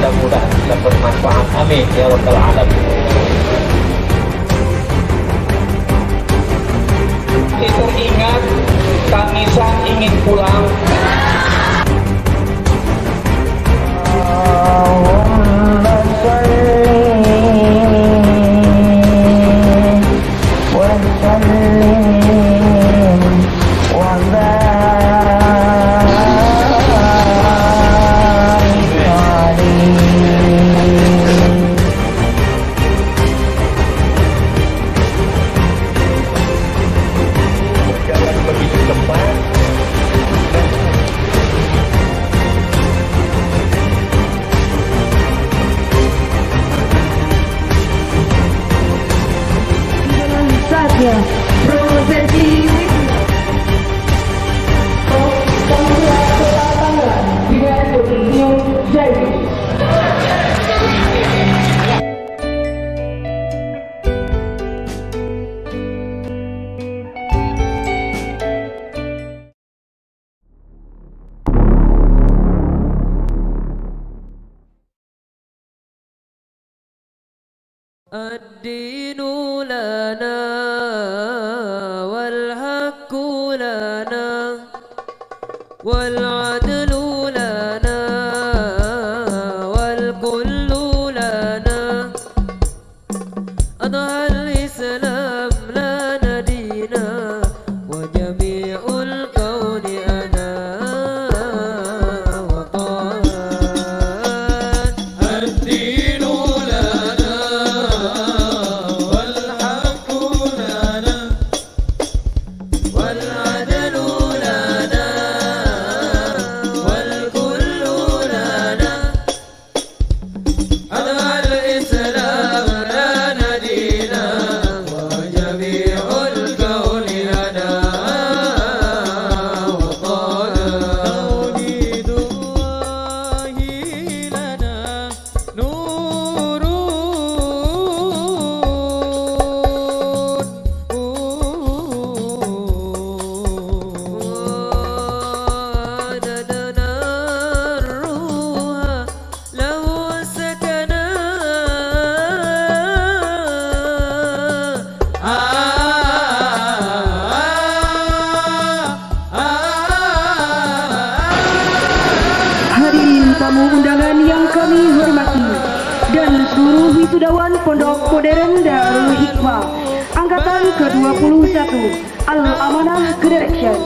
mudah-mudahan bisa bermanfaat. Amin ya rabbal alamin. Itu ingat, Kang Isan ingin pulang. الدين لنا والحق لنا والعدل لنا والكل لنا أضحى الإسلام لنا دينا وجميع الكون أنا وطن الدين لنا والحق لنا والعدل لنا والكل لنا أضحى الإسلام لنا دينا وجميع الكون لنا وطن توحيد الله لنا نور وددنا الروح له سكنا Hadirin tamu undangan yang kami hormati dan seluruh wisudawan Pondok Modern Darul Hikmah Angkatan ke-21 Al-Amanah Generation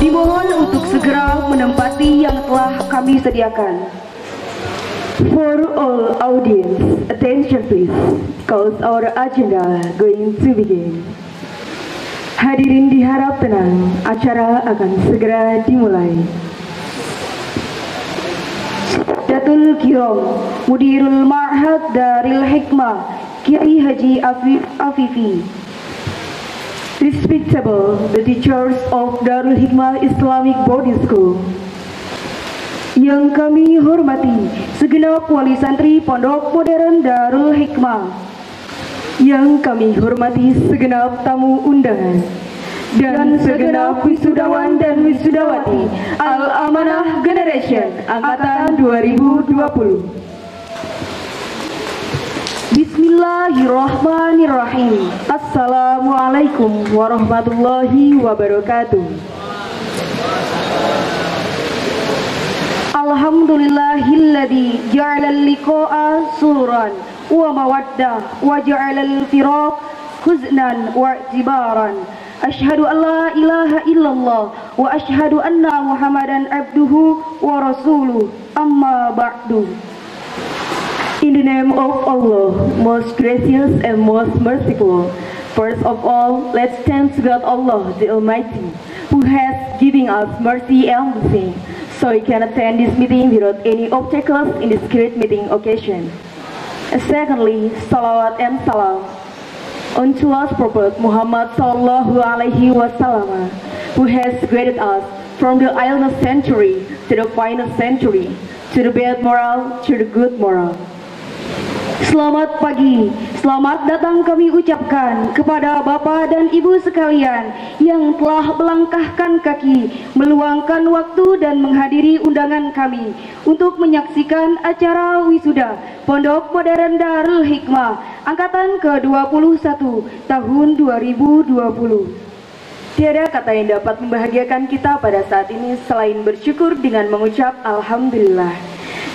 dimohon untuk segera menempati yang telah kami sediakan. For all audience, attention please, because our agenda going to begin. Hadirin diharap tenang, acara akan segera dimulai. Datul Kiram Mudirul Ma'had Darul Hikmah Kiai Haji Afifi, respectable the teachers of Darul Hikmah Islamic Boarding School, yang kami hormati segenap wali santri Pondok Modern Darul Hikmah, yang kami hormati segenap tamu undangan, dan segenap wisudawan dan wisudawati Al-Amanah Generation Angkatan 2020. Bismillahirrahmanirrahim. Assalamualaikum warahmatullahi wabarakatuh. Alhamdulillahilladzi ja'alal liqa'a sururan wa mawaddah wa ja'alal firaq huznan wa i'tibaran. Ashhadu an la ilaha illallah wa ashhadu anna Muhammadan abduhu wa rasuluh, amma ba'du. In the name of Allah, most gracious and most merciful, first of all, let's thank God Allah the Almighty, who has given us mercy and blessing, so we can attend this meeting without any obstacles in this great meeting occasion. And secondly, salawat and salam unto us Prophet Muhammad sallallahu alaihi wasallam, who has guided us from the illness century to the final century, to the bad moral, to the good moral. Selamat pagi, selamat datang kami ucapkan kepada Bapak dan Ibu sekalian yang telah melangkahkan kaki, meluangkan waktu dan menghadiri undangan kami untuk menyaksikan acara wisuda Pondok Modern Darul Hikmah Angkatan ke-21 tahun 2020. Tiada kata yang dapat membahagiakan kita pada saat ini selain bersyukur dengan mengucap Alhamdulillah.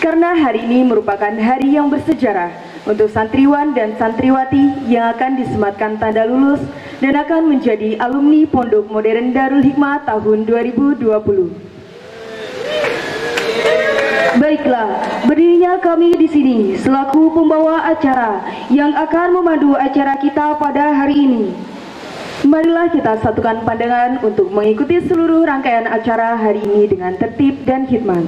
Karena hari ini merupakan hari yang bersejarah untuk santriwan dan santriwati yang akan disematkan tanda lulus dan akan menjadi alumni Pondok Modern Darul Hikmah tahun 2020. Baiklah, berdirinya kami di sini selaku pembawa acara yang akan memandu acara kita pada hari ini. Marilah kita satukan pandangan untuk mengikuti seluruh rangkaian acara hari ini dengan tertib dan khidmat.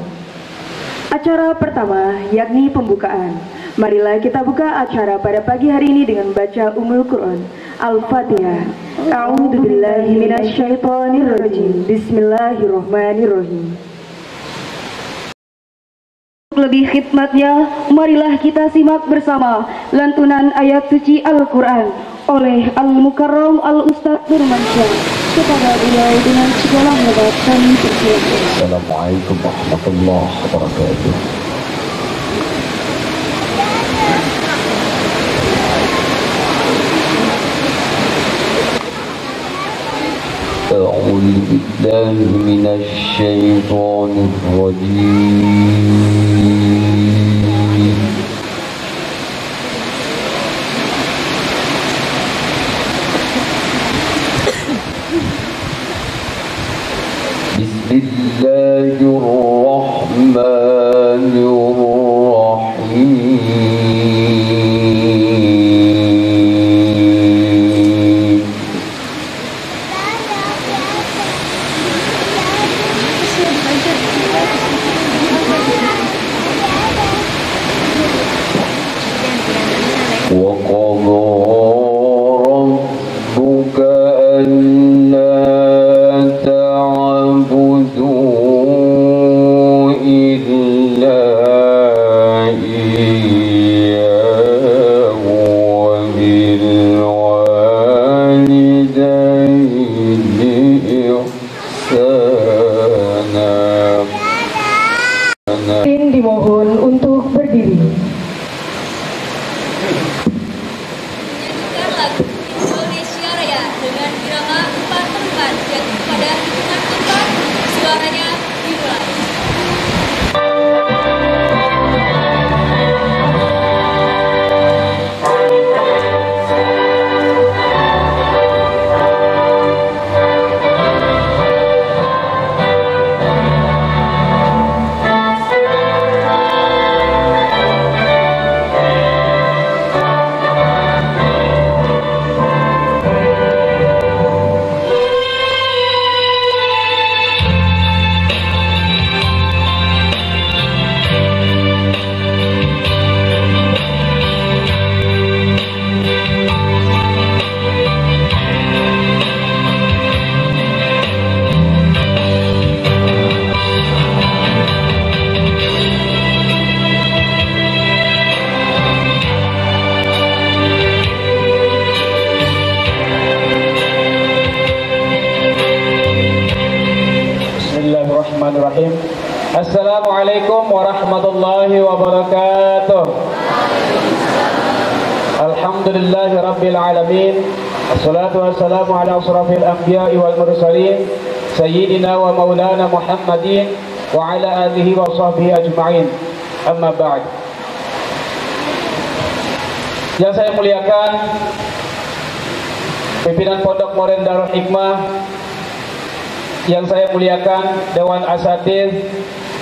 Acara pertama yakni pembukaan. Marilah kita buka acara pada pagi hari ini dengan baca Ummul Quran Al-Fatihah. A'udzubillahi minasyaitonirrajim. Bismillahirrahmanirrahim. Lebih khidmatnya, marilah kita simak bersama lantunan ayat suci Al-Quran oleh Al-Mukarram Al-Ustaz Nurmansyah. Kepada beliau dengan segala hormat kami persilakan. Assalamualaikum warahmatullahi wabarakatuh. أعوذ بالله من الشيطان الرجيم بسم الله الرحمن الرحيم Dimohon untuk berdiri. Menyanyikan lagu Indonesia Raya dengan irama 4/4 yaitu pada hitungan 4 suaranya dimulai. Bismillahirrahmanirrahim. Assalamualaikum warahmatullahi wabarakatuh. Alhamdulillahi rabbil alamin. Assalatu wassalamu ala asrafil anbiya'i wal mursalin sayyidina wa maulana Muhammadin wa ala alihi wa sahbihi ajma'in. Amma ba'd. Yang saya muliakan pimpinan Pondok Modern Darul Hikmah, yang saya muliakan Dewan Asatidz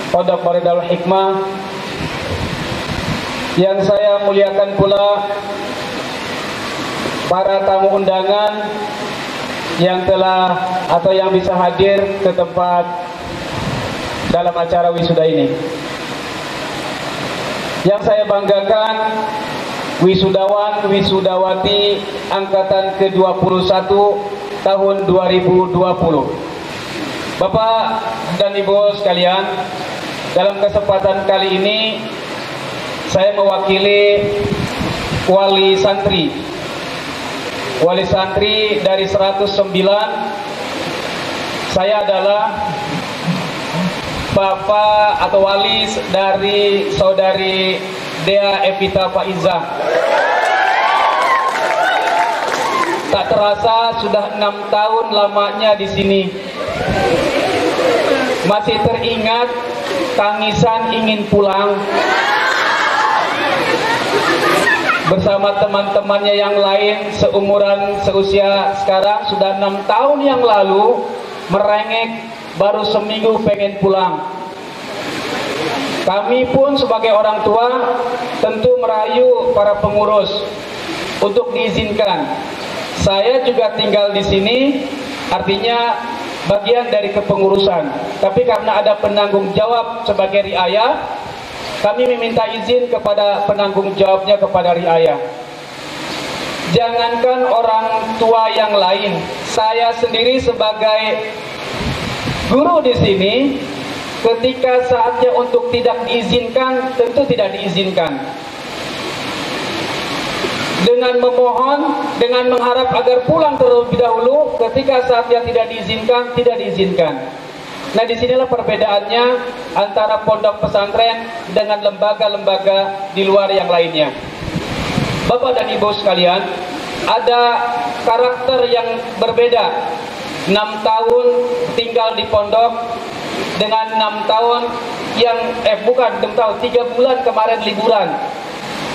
Pondok Modern Darul Hikmah, yang saya muliakan pula para tamu undangan yang telah atau yang bisa hadir ke tempat dalam acara wisuda ini. Yang saya banggakan wisudawan wisudawati angkatan ke-21 tahun 2020. Bapak dan Ibu sekalian, dalam kesempatan kali ini saya mewakili wali santri dari 109. Saya adalah bapak atau wali dari saudari Dea Evita Faizah. Tak terasa sudah 6 tahun lamanya di sini. Masih teringat tangisan ingin pulang bersama teman-temannya yang lain seumuran seusia sekarang. Sudah 6 tahun yang lalu merengek, baru seminggu pengen pulang. Kami pun sebagai orang tua tentu merayu para pengurus untuk diizinkan. Saya juga tinggal di sini, artinya bagian dari kepengurusan. Tapi karena ada penanggung jawab sebagai riayah, kami meminta izin kepada penanggung jawabnya kepada riayah. Jangankan orang tua yang lain, saya sendiri sebagai guru di sini, ketika saatnya untuk tidak diizinkan, tentu tidak diizinkan. Dengan memohon, dengan mengharap agar pulang terlebih dahulu, ketika saatnya tidak diizinkan, tidak diizinkan. Nah, disinilah perbedaannya antara pondok pesantren dengan lembaga-lembaga di luar yang lainnya. Bapak dan Ibu sekalian, ada karakter yang berbeda. 6 tahun tinggal di pondok dengan 6 tahun yang 3 bulan kemarin liburan.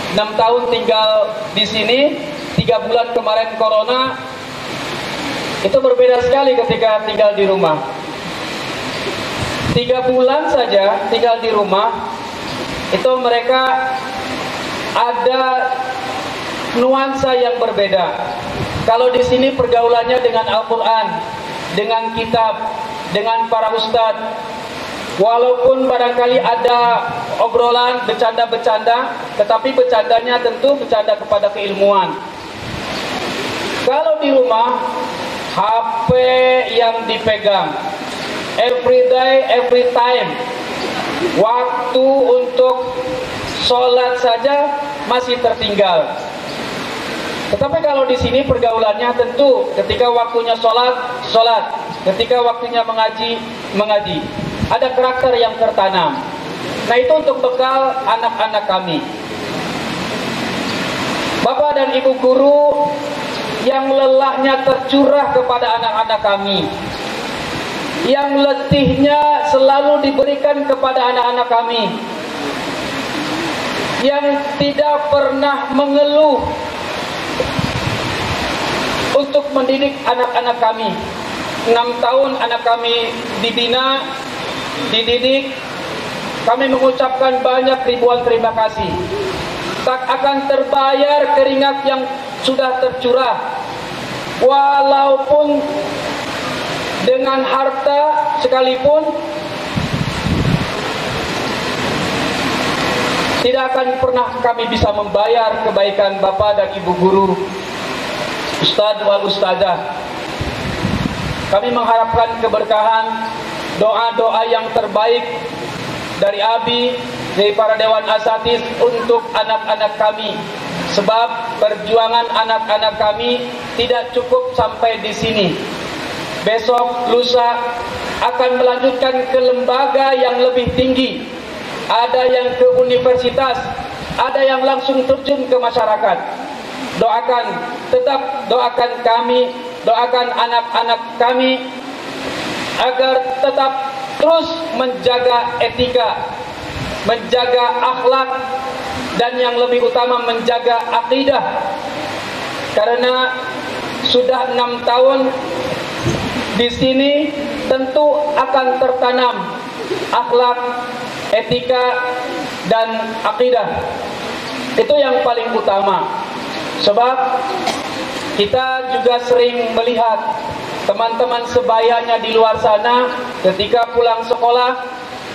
6 tahun tinggal di sini, 3 bulan kemarin corona. Itu berbeda sekali ketika tinggal di rumah. 3 bulan saja tinggal di rumah, itu mereka ada nuansa yang berbeda. Kalau di sini pergaulannya dengan Al-Quran, dengan kitab, dengan para ustadz. Walaupun barangkali ada obrolan, bercanda-bercanda, tetapi bercandanya tentu bercanda kepada keilmuan. Kalau di rumah, HP yang dipegang, every day, every time. Waktu untuk sholat saja masih tertinggal. Tetapi kalau di sini pergaulannya tentu ketika waktunya sholat, sholat. Ketika waktunya mengaji, mengaji. Ada karakter yang tertanam. Nah, itu untuk bekal anak-anak kami. Bapak dan Ibu guru yang lelahnya tercurah kepada anak-anak kami, yang letihnya selalu diberikan kepada anak-anak kami, yang tidak pernah mengeluh untuk mendidik anak-anak kami. 6 tahun anak kami dibina, dididik. Kami mengucapkan banyak ribuan terima kasih. Tak akan terbayar keringat yang sudah tercurah, walaupun dengan harta sekalipun tidak akan pernah kami bisa membayar kebaikan Bapak dan Ibu guru, Ustadz wal Ustadzah. Kami mengharapkan keberkahan, doa-doa yang terbaik dari Abi, dari para Dewan Asatidz untuk anak-anak kami. Sebab perjuangan anak-anak kami tidak cukup sampai di sini. Besok, lusa akan melanjutkan ke lembaga yang lebih tinggi. Ada yang ke universitas, ada yang langsung terjun ke masyarakat. Doakan, tetap doakan kami, doakan anak-anak kami agar tetap terus menjaga etika, menjaga akhlak, dan yang lebih utama menjaga akidah. Karena sudah 6 tahun di sini, tentu akan tertanam akhlak, etika, dan akidah. Itu yang paling utama. Sebab kita juga sering melihat teman-teman sebayanya di luar sana ketika pulang sekolah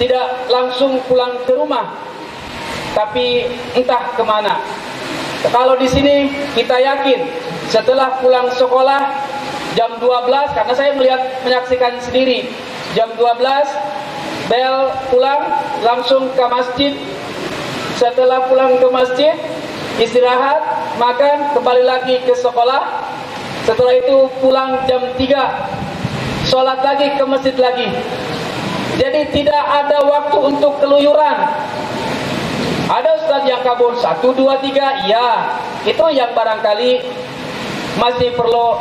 tidak langsung pulang ke rumah, tapi entah kemana. Kalau di sini kita yakin setelah pulang sekolah jam 12, karena saya menyaksikan sendiri, jam 12 bel pulang langsung ke masjid. Setelah pulang ke masjid istirahat, makan, kembali lagi ke sekolah. Setelah itu pulang jam 3, sholat lagi, ke masjid lagi. Jadi tidak ada waktu untuk keluyuran. Ada ustaz yang kabur 1, 2, 3, ya, itu yang barangkali masih perlu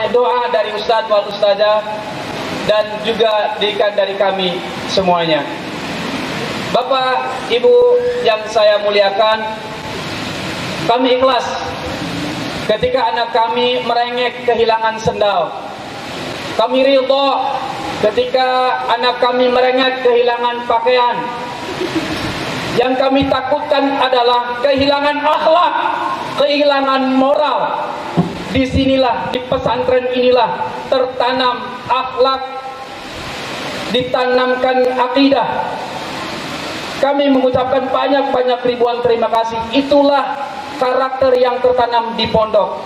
doa dari ustaz wal ustazah dan juga didikan dari kami semuanya. Bapak, Ibu yang saya muliakan, kami ikhlas ketika anak kami merengek kehilangan sendal. Kami ridho ketika anak kami merengek kehilangan pakaian. Yang kami takutkan adalah kehilangan akhlak, kehilangan moral. Disinilah, di pesantren inilah tertanam akhlak, ditanamkan akidah. Kami mengucapkan banyak-banyak ribuan terima kasih. Itulah karakter yang tertanam di pondok.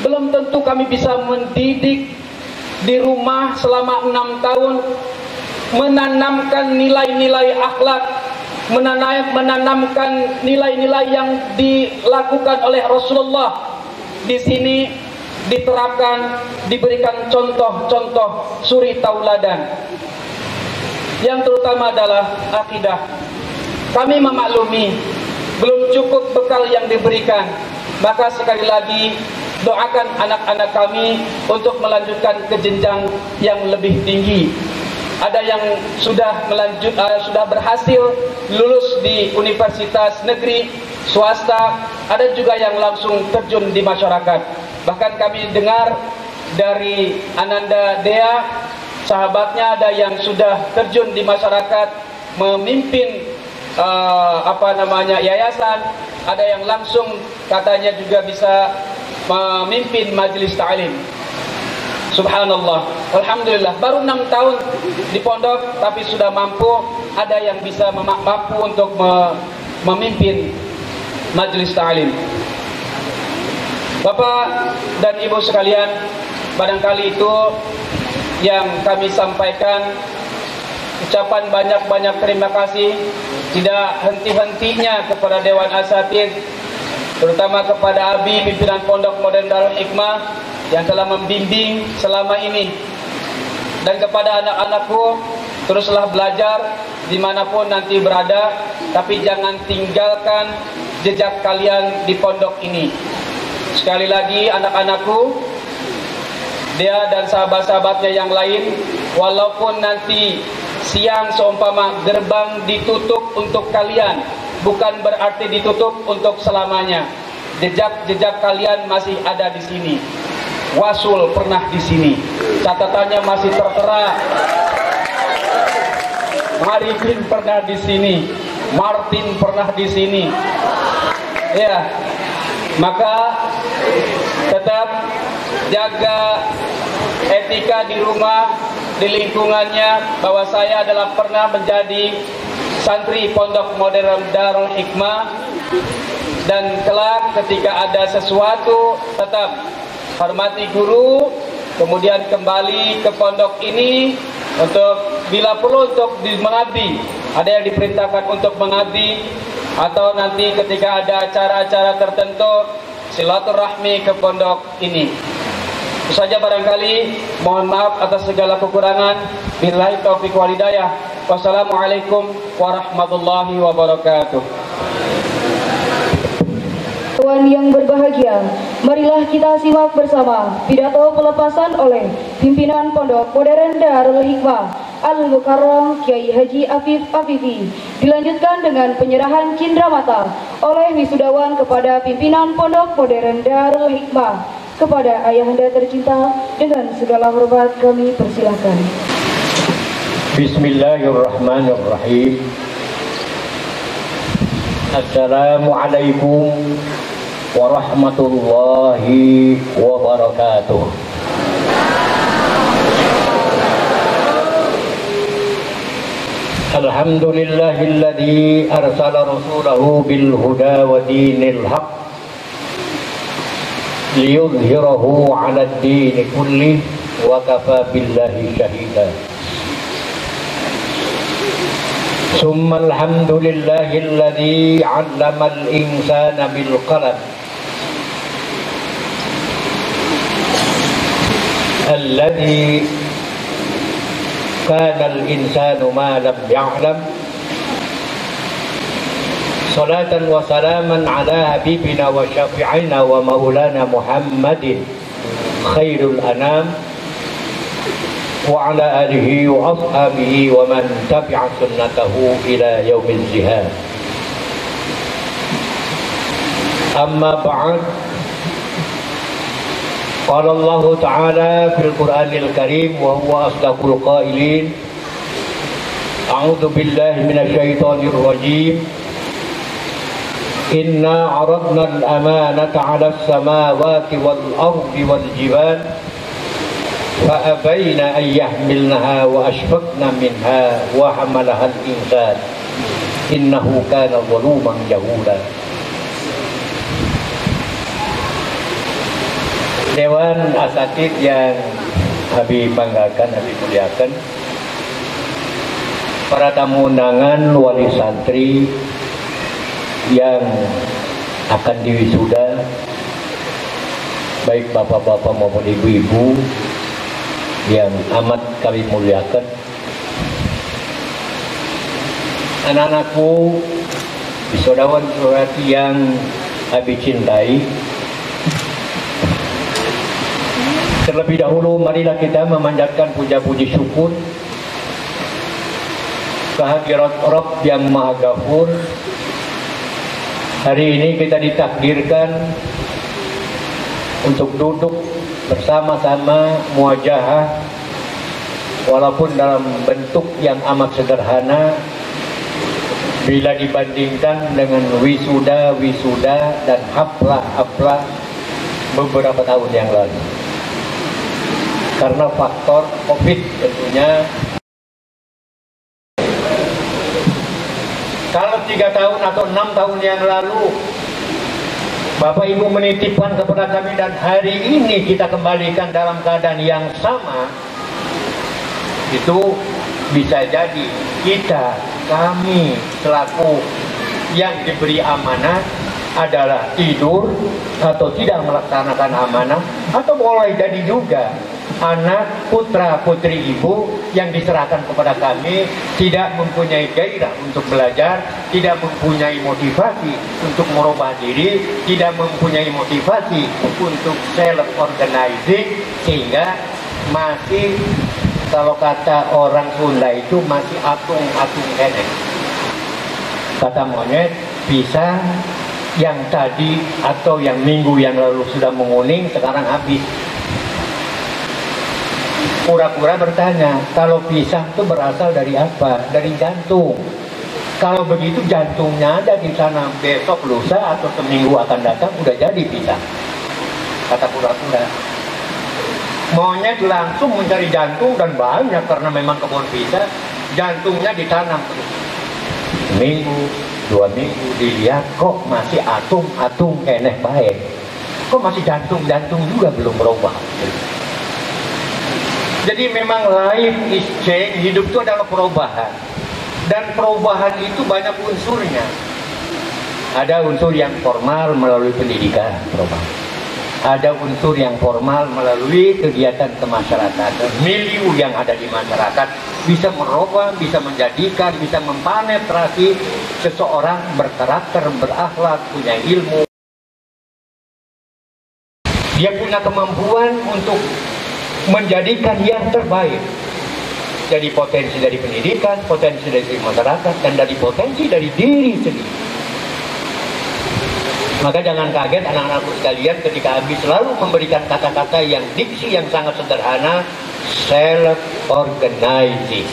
Belum tentu kami bisa mendidik di rumah selama 6 tahun, menanamkan nilai-nilai akhlak, menanamkan nilai-nilai yang dilakukan oleh Rasulullah. Di sini diterapkan, diberikan contoh-contoh suri tauladan. Yang terutama adalah akidah. Kami memaklumi belum cukup bekal yang diberikan, maka sekali lagi doakan anak-anak kami untuk melanjutkan ke jenjang yang lebih tinggi. Ada yang sudah berhasil lulus di universitas negeri, swasta, ada juga yang langsung terjun di masyarakat. Bahkan kami dengar dari Ananda Dea, sahabatnya ada yang sudah terjun di masyarakat, memimpin yayasan, ada yang langsung katanya juga bisa memimpin majelis ta'lim. Subhanallah, alhamdulillah, baru 6 tahun di pondok tapi sudah mampu, ada yang bisa mampu untuk memimpin majelis ta'lim. Bapak dan Ibu sekalian, barangkali itu yang kami sampaikan. Ucapan banyak-banyak terima kasih, tidak henti-hentinya kepada Dewan Asatidz, terutama kepada Abi, pimpinan Pondok Modern Darul Hikmah yang telah membimbing selama ini. Dan kepada anak-anakku, teruslah belajar dimanapun nanti berada, tapi jangan tinggalkan jejak kalian di pondok ini. Sekali lagi anak-anakku, dia dan sahabat-sahabatnya yang lain, walaupun nanti siang seumpama gerbang ditutup untuk kalian, bukan berarti ditutup untuk selamanya. Jejak-jejak kalian masih ada di sini. Wasul pernah di sini, catatannya masih tertera. Marifin pernah di sini, Martin pernah di sini. Ya, maka tetap jaga etika di rumah, di lingkungannya, bahwa saya adalah pernah menjadi santri Pondok Modern Darul Hikmah, dan kelak ketika ada sesuatu tetap hormati guru, kemudian kembali ke pondok ini untuk bila perlu untuk mengabdi. Ada yang diperintahkan untuk mengabdi, atau nanti ketika ada acara-acara tertentu silaturahmi ke pondok ini. Itu saja barangkali, mohon maaf atas segala kekurangan. Billahi taufiq wal hidayah. Wassalamualaikum warahmatullahi wabarakatuh. Tuan yang berbahagia, marilah kita simak bersama pidato pelepasan oleh pimpinan Pondok Modern Darul Hikmah Al-Mukarram Kiai Haji Afif Afifi, dilanjutkan dengan penyerahan cindera mata oleh wisudawan kepada pimpinan Pondok Modern Darul Hikmah. Kepada ayahanda tercinta, dengan segala hormat kami persilahkan. Bismillahirrahmanirrahim. Assalamualaikum warahmatullahi wabarakatuh. Alhamdulillahilladzi arsala rasulahu bil huda wa dinil haqq liyudhhirahu 'ala ad-din kullih wa kafa billahi shahida. Summa alhamdulillahilladzi 'allama al-insana bil qalam الذي كان الإنسان ما لم يعلم صلاة وسلاما على حبيبنا وشفيعنا ومولانا محمد خير الأنام وعلى آله وأصحابه ومن تبع سنته إلى يوم الزهاد. أما بعد، قال الله تعالى في القرآن الكريم وهو أصدق القائلين: أعوذ بالله من الشيطان الرجيم. إنا عرضنا الأمانة على السماوات والأرض والجبال فأبين أن يحملنها وأشفقن منها وحملها الإنسان إنه كان ظلوما جهولا. Dewan Asatid yang Habib banggakan, Habib muliakan, para tamu undangan, wali santri yang akan diwisuda, baik bapak-bapak maupun ibu-ibu yang amat kami muliakan, anak-anakku, wisudawan-wisudawati yang Habib cintai. Terlebih dahulu marilah kita memanjatkan puja-puji syukur kehadirat Rabb yang Maha Ghafur. Hari ini kita ditakdirkan untuk duduk bersama-sama muwajahah, walaupun dalam bentuk yang amat sederhana bila dibandingkan dengan wisuda-wisuda dan haflah-haflah beberapa tahun yang lalu. Karena faktor COVID tentunya. Kalau 3 tahun atau 6 tahun yang lalu Bapak Ibu menitipkan kepada kami dan hari ini kita kembalikan dalam keadaan yang sama, itu bisa jadi kami selaku yang diberi amanah adalah tidur atau tidak melaksanakan amanah, atau boleh jadi juga anak putra putri ibu yang diserahkan kepada kami tidak mempunyai gairah untuk belajar, tidak mempunyai motivasi untuk merubah diri, tidak mempunyai motivasi untuk self organizing, sehingga masih, kalau kata orang Sunda itu masih atung-atung enek. Kata monyet, pisang yang tadi atau yang minggu yang lalu sudah menguning sekarang habis. Pura-pura bertanya, kalau pisang itu berasal dari apa? Dari jantung. Kalau begitu jantungnya ada di sana, besok, lusa, atau seminggu akan datang udah jadi pisang. Kata pura-pura. Monyet langsung mencari jantung dan banyak karena memang kebun pisang, jantungnya ditanam terus. Minggu, 2 minggu dilihat kok masih atung eneh baik. Kok masih jantung juga belum berubah. Jadi memang life is change, hidup itu adalah perubahan. Dan perubahan itu banyak unsurnya. Ada unsur yang formal melalui pendidikan, perubahan. Ada unsur yang formal melalui kegiatan kemasyarakatan. Milieu yang ada di masyarakat bisa merubah, bisa menjadikan, bisa mempenetrasi seseorang berkarakter, berakhlak, punya ilmu. Dia punya kemampuan untuk menjadikan yang terbaik. Jadi potensi dari pendidikan, potensi dari masyarakat, dan dari potensi dari diri sendiri. Maka jangan kaget anak-anakku sekalian ketika Abi selalu memberikan kata-kata yang diksi yang sangat sederhana, self-organizing.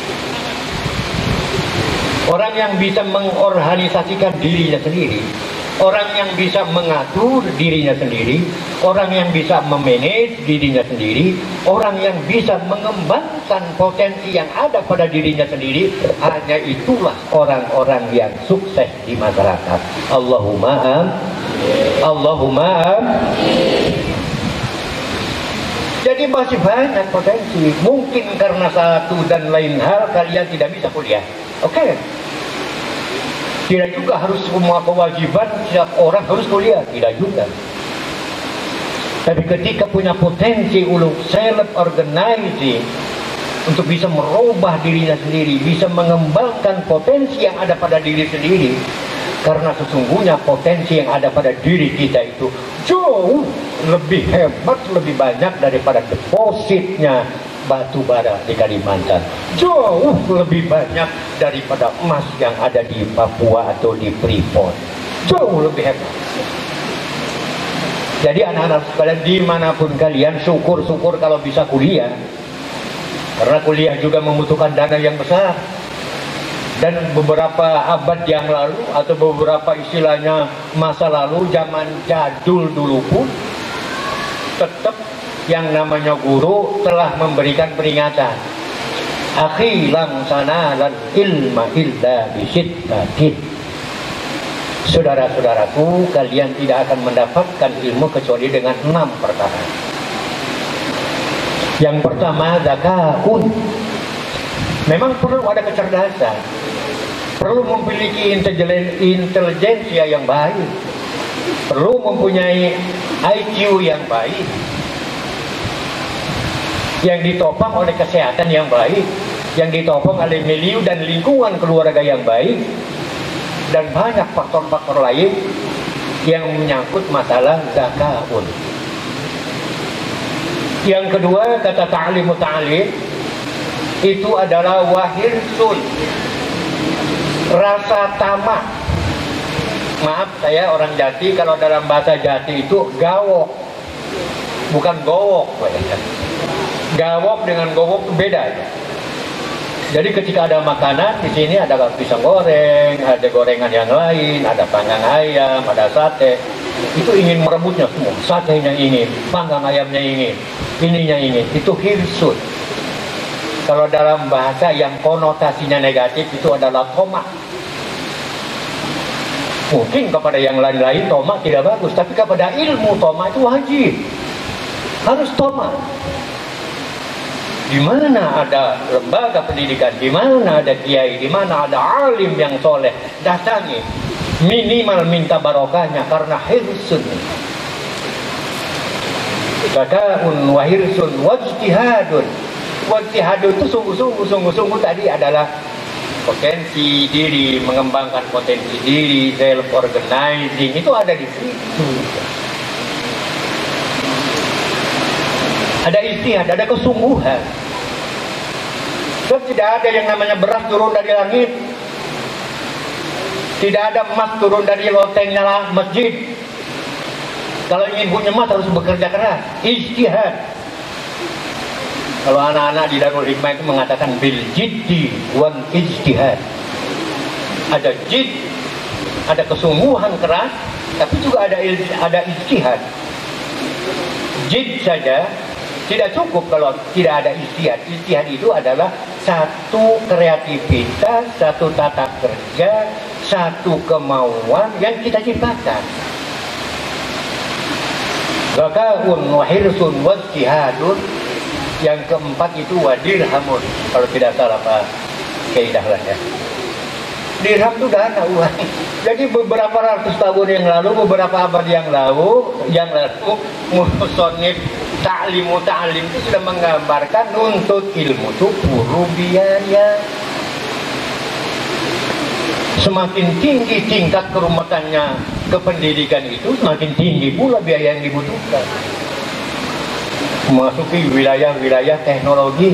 Orang yang bisa mengorganisasikan dirinya sendiri, orang yang bisa mengatur dirinya sendiri, orang yang bisa memanage dirinya sendiri, orang yang bisa mengembangkan potensi yang ada pada dirinya sendiri, hanya itulah orang-orang yang sukses di masyarakat. Allahumma amin. Allahumma amin. Jadi masih banyak potensi. Mungkin karena satu dan lain hal kalian tidak bisa kuliah. Oke. Tidak juga harus semua kewajiban setiap orang harus kuliah. Tidak juga. Tapi ketika punya potensi untuk self organizing, untuk bisa merubah dirinya sendiri, bisa mengembangkan potensi yang ada pada diri sendiri, karena sesungguhnya potensi yang ada pada diri kita itu jauh lebih hebat, lebih banyak daripada depositnya batu bara di Kalimantan, jauh lebih banyak daripada emas yang ada di Papua atau di Freeport, jauh lebih hebat. Jadi anak-anak sekalian, dimanapun kalian, syukur-syukur kalau bisa kuliah, karena kuliah juga membutuhkan dana yang besar. Dan beberapa abad yang lalu, atau beberapa istilahnya masa lalu, zaman jadul dulu pun, tetap yang namanya guru telah memberikan peringatan. Akhi langsana lan ilma illa bisittatin. Saudara-saudaraku, kalian tidak akan mendapatkan ilmu kecuali dengan 6 perkara. Yang pertama, zakaun. Memang perlu ada kecerdasan, perlu memiliki intelijensia yang baik, perlu mempunyai IQ yang baik, yang ditopang oleh kesehatan yang baik, yang ditopang oleh milieu dan lingkungan keluarga yang baik, dan banyak faktor-faktor lain yang menyangkut masalah zakaun. Yang kedua, kata ta'limu ta'lim, itu adalah wahirsun, rasa tamak. Maaf, saya orang Jati, kalau dalam bahasa Jati itu gawok, bukan gowok. Gawok dengan gowok itu beda. Jadi ketika ada makanan, di sini ada pisang goreng, ada gorengan yang lain, ada panggang ayam, ada sate, itu ingin merebutnya semua. Satenya ingin, panggang ayamnya ingin, ininya ingin, itu hirsun. Kalau dalam bahasa yang konotasinya negatif itu adalah tomak. Mungkin kepada yang lain-lain tomak tidak bagus, tapi kepada ilmu tomak itu wajib. Harus tomak. Di mana ada lembaga pendidikan, di mana ada kiai, di mana ada alim yang soleh, datangi. Minimal minta barokahnya karena hirsun. Zaka'un wa hirsun wajtihadun. Wajtihadun itu sungguh-sungguh tadi adalah potensi diri, mengembangkan potensi diri, self organizing, itu ada di situ. Ada ijtihad, ada kesungguhan. Sebab tidak ada yang namanya beras turun dari langit, tidak ada emas turun dari lotengnya lah masjid. Kalau ingin punya emas harus bekerja keras, ijtihad. Kalau anak-anak di Darul Hikmah itu mengatakan bil jiddi wal ijtihad. Ada jid, ada kesungguhan keras, tapi juga ada ijtihad. Jid saja tidak cukup kalau tidak ada ijtihad. Ijtihad itu adalah satu kreativitas, satu tata kerja, satu kemauan yang kita ciptakan. Zaka'un wa hirsun wa ijtihadun. Yang keempat itu wadirhamun, kalau tidak salah Pak Keidahlah ya. Dirham itu dana, uang. Jadi beberapa ratus tahun yang lalu, beberapa abad yang lalu musonif ta'lim itu sudah menggambarkan nuntut ilmu itu perlu biaya. Semakin tinggi tingkat kerumitannya kependidikan itu, semakin tinggi pula biaya yang dibutuhkan. Memasuki wilayah-wilayah teknologi,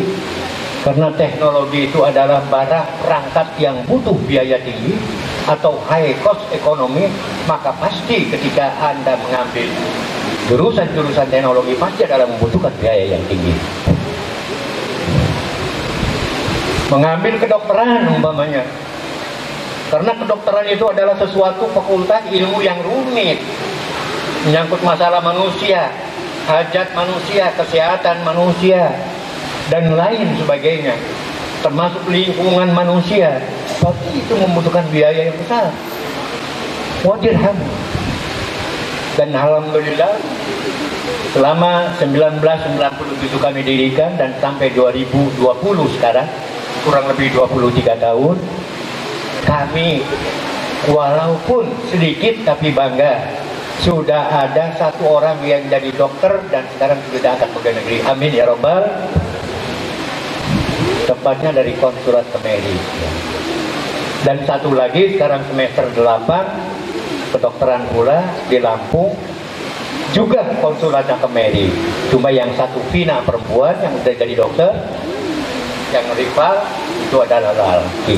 karena teknologi itu adalah barang perangkat yang butuh biaya tinggi atau high cost ekonomi, maka pasti ketika Anda mengambil jurusan-jurusan teknologi pasti adalah membutuhkan biaya yang tinggi. Mengambil kedokteran umpamanya, karena kedokteran itu adalah sesuatu fakultas ilmu yang rumit, menyangkut masalah manusia, hajat manusia, kesehatan manusia, dan lain sebagainya, termasuk lingkungan manusia. Tapi itu membutuhkan biaya yang besar. Wadirham. Dan alhamdulillah selama 1997 kami dirikan dan sampai 2020 sekarang, kurang lebih 23 tahun, kami walaupun sedikit tapi bangga sudah ada satu orang yang jadi dokter dan sekarang sudah angkat pegawai negeri. Amin ya robbal. Tepatnya dari Konsulat Kemeri. Dan satu lagi sekarang semester 8 kedokteran pula di Lampung, juga konsulatnya Kemeri. Cuma yang satu Vina perempuan yang udah jadi dokter, yang rival itu adalah laki.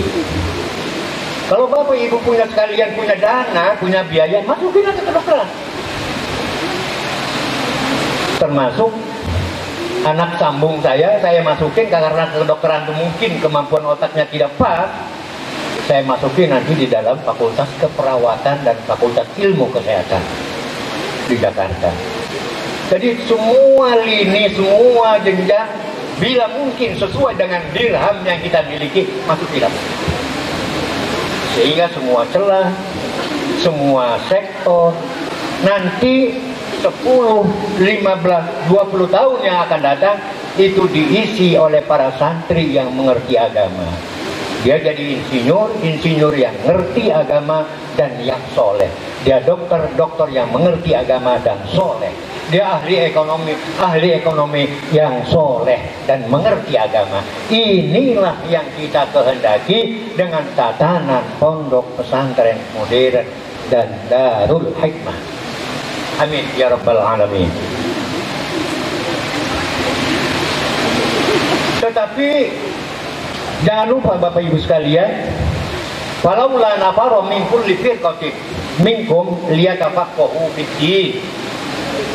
Kalau bapak ibu punya sekalian, punya dana, punya biaya, masukin aja ke kedokteran. Termasuk anak sambung saya masukin karena kedokteran itu mungkin kemampuan otaknya tidak pas. Saya masukin nanti di dalam Fakultas Keperawatan dan Fakultas Ilmu Kesehatan di Jakarta. Jadi semua lini, semua jenjang, bila mungkin sesuai dengan dirham yang kita miliki, masuk di dalam. Sehingga semua celah, semua sektor, nanti 10, 15, 20 tahun yang akan datang, itu diisi oleh para santri yang mengerti agama. Dia jadi insinyur yang ngerti agama dan yang soleh. Dia dokter yang mengerti agama dan soleh. Dia ahli ekonomi yang soleh dan mengerti agama. Inilah yang kita kehendaki dengan tatanan pondok pesantren modern dan Darul Hikmah. Amin ya rabbal alamin. Tetapi jangan lupa Bapak Ibu sekalian, falaula nafara min kulli firqatin minkum liyatafaqahu fid-din.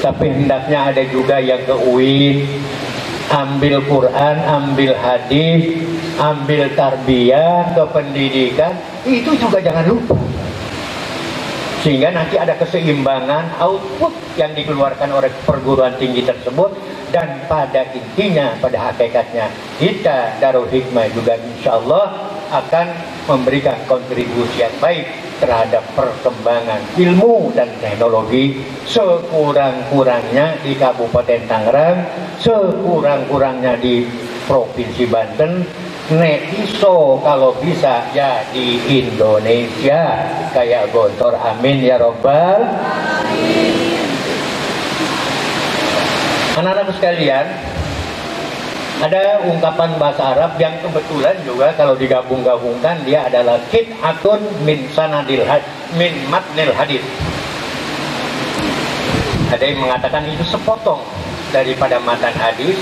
Tapi hendaknya ada juga yang ke UIN, ambil Quran, ambil hadis, ambil tarbiyah, ke pendidikan, itu juga jangan lupa. Sehingga nanti ada keseimbangan output yang dikeluarkan oleh perguruan tinggi tersebut. Dan pada intinya, pada hakikatnya, kita Darul Hikmah juga insya Allah akan memberikan kontribusi yang baik terhadap perkembangan ilmu dan teknologi sekurang-kurangnya di Kabupaten Tangerang, sekurang-kurangnya di Provinsi Banten, iso kalau bisa ya di Indonesia kayak Gontor. Amin ya robbal. Anak-anak sekalian, ada ungkapan bahasa Arab yang kebetulan juga kalau digabung-gabungkan dia adalah qit'atun min sanadil min matnil hadis. Ada yang mengatakan itu sepotong daripada matan hadis.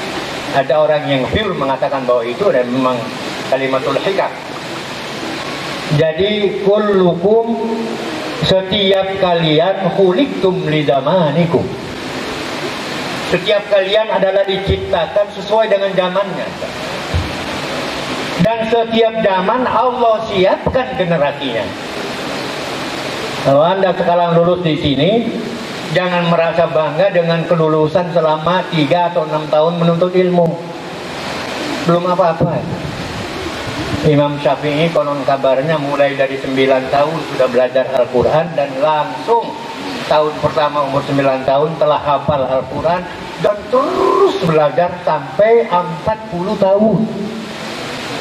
Ada orang yang pure mengatakan bahwa itu dan memang kalimatul hikam. Jadi kullukum, setiap kalian khuliqtum li zamanikum. Setiap kalian adalah diciptakan sesuai dengan zamannya. Dan setiap zaman Allah siapkan generasinya. Kalau Anda sekarang lulus di sini, jangan merasa bangga dengan kelulusan selama 3 atau 6 tahun menuntut ilmu. Belum apa-apa. Imam Syafi'i konon kabarnya mulai dari 9 tahun sudah belajar Al-Quran dan langsung tahun pertama umur 9 tahun telah hafal Al-Quran dan terus belajar sampai 40 tahun.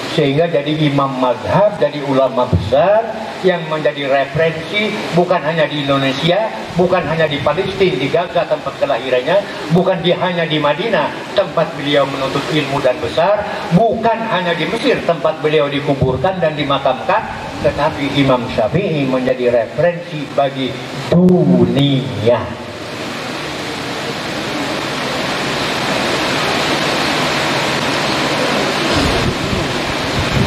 Sehingga jadi imam madhab, jadi ulama besar yang menjadi referensi bukan hanya di Indonesia, bukan hanya di Palestina, di Gaza tempat kelahirannya, bukan hanya di Madinah tempat beliau menuntut ilmu dan besar, bukan hanya di Mesir tempat beliau dikuburkan dan dimakamkan, tetapi Imam Syafi'i menjadi referensi bagi dunia.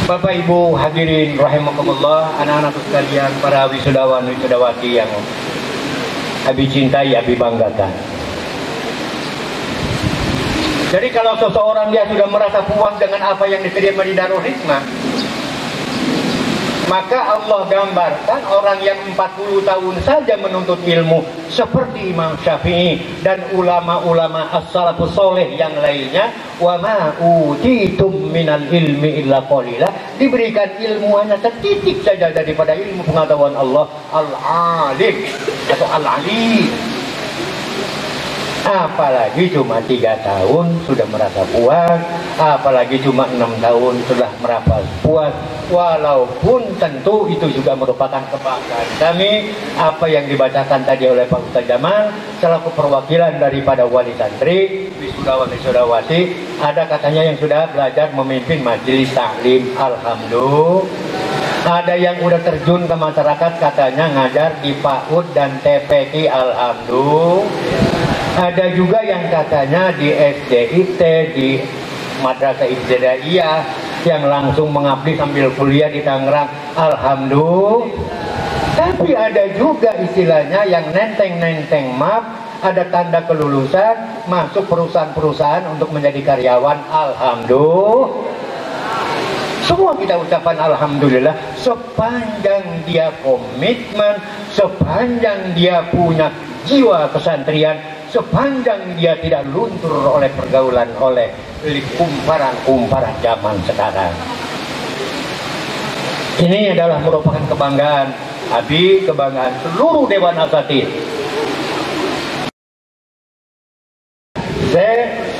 Bapak Ibu hadirin rahimakumullah, anak-anak sekalian, para wisudawan wisudawati yang Abi cintai, Abi banggakan. Jadi kalau seseorang dia sudah merasa puas dengan apa yang diterima di Darul Hikmah, maka Allah gambarkan orang yang 40 tahun saja menuntut ilmu seperti Imam Syafi'i dan ulama-ulama as-salafus soleh yang lainnya, wa ma utitum minal ilmi illa qalila, diberikan ilmu hanya setitik saja daripada ilmu pengetahuan Allah al-alim atau al-alim. Apalagi cuma 3 tahun sudah merasa puas, apalagi cuma 6 tahun sudah merasa puas. Walaupun tentu itu juga merupakan kebanggaan kami. Apa yang dibacakan tadi oleh Pak Ustaz Jamal selaku perwakilan daripada wali santri, wisudawan-wisudawati, ada katanya yang sudah belajar memimpin majelis taklim, alhamdulillah. Ada yang udah terjun ke masyarakat katanya ngajar di PAUD dan TPQ, alhamdulillah. Ada juga yang katanya di SDIT, di Madrasah Ibtidaiyah, yang langsung mengabdi sambil kuliah di Tangerang, alhamdulillah. Tapi ada juga istilahnya yang nenteng-nenteng map, ada tanda kelulusan, masuk perusahaan-perusahaan untuk menjadi karyawan, alhamdulillah. Semua kita ucapan alhamdulillah, sepanjang dia komitmen, sepanjang dia punya jiwa kesantrian, sepanjang dia tidak luntur oleh pergaulan, oleh kumparan-kumparan zaman sekarang. Ini adalah merupakan kebanggaan Abi, kebanggaan seluruh Dewan Asatidz.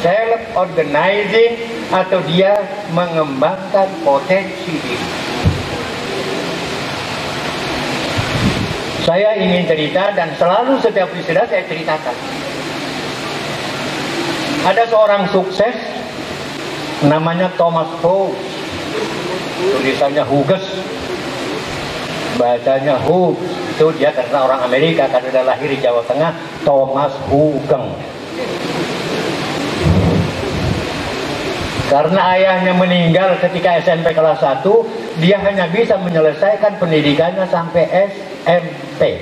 Self-organizing atau dia mengembangkan potensi diri. Saya ingin cerita dan selalu setiap wisuda saya ceritakan. Ada seorang sukses namanya Thomas Hobbes, tulisannya Hughes, bacanya Hughes. Itu dia karena orang Amerika, karena dia lahir di Jawa Tengah, Thomas Hugeng. Karena ayahnya meninggal ketika SMP kelas 1, dia hanya bisa menyelesaikan pendidikannya sampai SMP.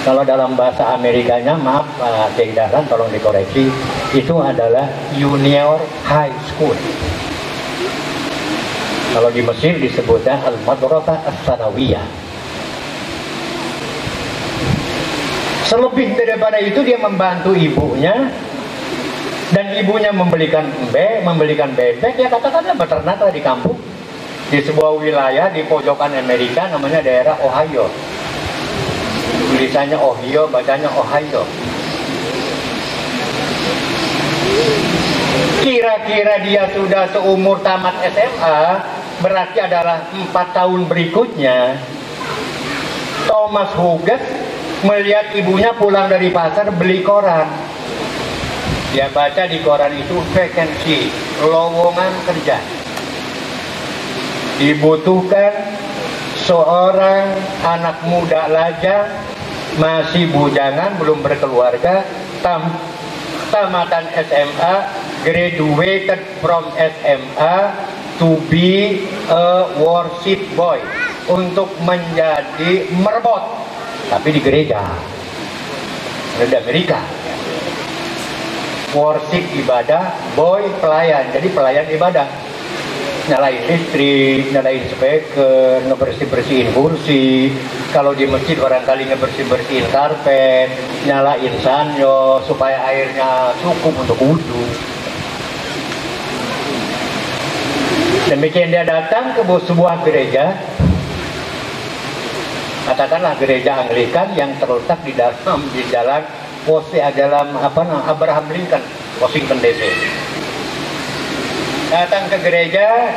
Kalau dalam bahasa Amerikanya, maaf Pak Dahlan, tolong dikoreksi, itu adalah junior high school. Kalau di Mesir disebutnya Al-Madrasah As-Sanawiyah. Selebih daripada itu dia membantu ibunya, dan ibunya membelikan bebek, ya katakanlah beternak lah di kampung, di sebuah wilayah di pojokan Amerika namanya daerah Ohio. Tulisannya Ohio, bacanya Ohio. Kira-kira dia sudah seumur tamat SMA, berarti adalah 4 tahun berikutnya. Thomas Hughes melihat ibunya pulang dari pasar beli koran. Dia baca di koran itu vacancy, lowongan kerja. Dibutuhkan seorang anak muda lajang, masih bujangan, belum berkeluarga, tamatan SMA, graduated from SMA to be a worship boy, untuk menjadi merebot, tapi di gereja, di Amerika. Worship ibadah, boy pelayan, jadi pelayan ibadah. Nyalain listrik, nyalain speaker, ngebersih-bersihin kursi. Kalau di masjid barangkali ngebersih-bersihin karpet, nyalain sanyo supaya airnya cukup untuk wudhu. Demikian dia datang ke sebuah gereja, katakanlah gereja Anglikan yang terletak di jalan Abraham Lincoln, Washington DC. Datang ke gereja,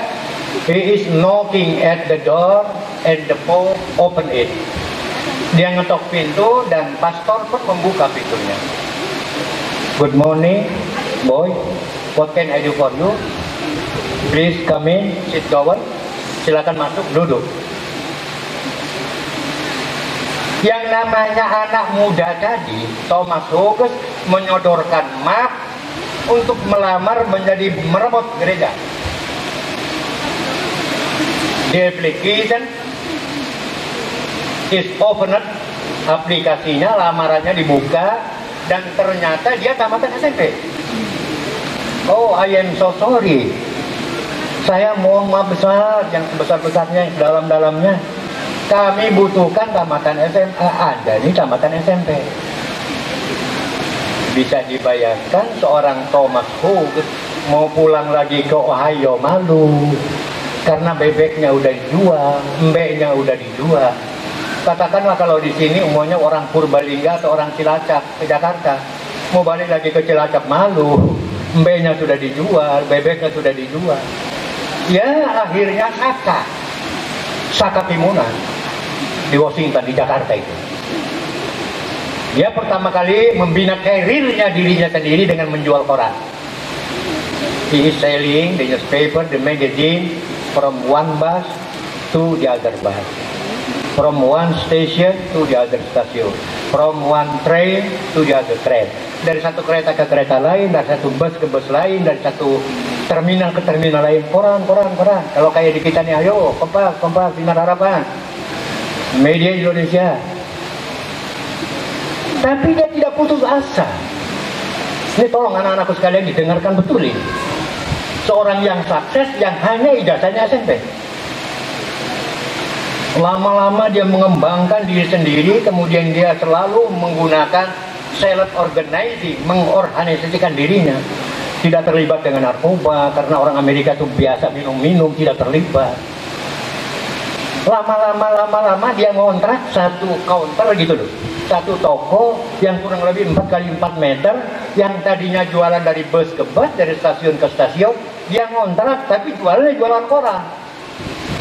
he is knocking at the door and the Pope open it. Dia ngetok pintu dan pastor pun membuka pintunya. Good morning, boy. What can I do for you? Please come in, sit down. Silakan masuk, duduk. Yang namanya anak muda tadi, Thomas Hughes, menyodorkan map untuk melamar menjadi merebut gereja. The application is opened, aplikasinya, lamarannya dibuka, dan ternyata dia tamatan SMP. Oh, I am so sorry. Saya mohon maaf besar, yang sebesar-besarnya, dalam-dalamnya. Kami butuhkan tamatan SMA, Anda ini tamatan SMP. Bisa dibayangkan seorang Thomas Hughes mau pulang lagi ke Ohio malu. Karena bebeknya udah dijual, mbeknya udah dijual. Katakanlah kalau di sini umumnya orang Purbalingga atau orang Cilacap ke Jakarta. mau balik lagi ke Cilacap malu, mbenya sudah dijual, bebeknya sudah dijual. Ya akhirnya Saka Timunan di Washington, di Jakarta itu. Dia pertama kali membina karirnya dirinya sendiri dengan menjual koran. He is selling the newspaper, the magazine from one bus to the other bus, from one station to the other station, from one train to the other train. Dari satu kereta ke kereta lain, dari satu bus ke bus lain, dari satu terminal ke terminal lain. Koran. Kalau kayak di kita nih, ayo Kompas, Sinar Harapan, Media Indonesia. Tapi dia tidak putus asa. Ini tolong anak-anakku sekalian didengarkan betul ini. Seorang yang sukses yang hanya ijazahnya SMP. Lama-lama dia mengembangkan diri sendiri, kemudian dia selalu menggunakan self organizing, mengorganisasikan dirinya. Tidak terlibat dengan narkoba, karena orang Amerika itu biasa minum-minum, tidak terlibat. Lama-lama dia ngontrak satu counter gitu loh. Satu toko yang kurang lebih 4 kali 4 meter, yang tadinya jualan dari bus ke bus, dari stasiun ke stasiun, dia ngontrak tapi jualannya jualan koran.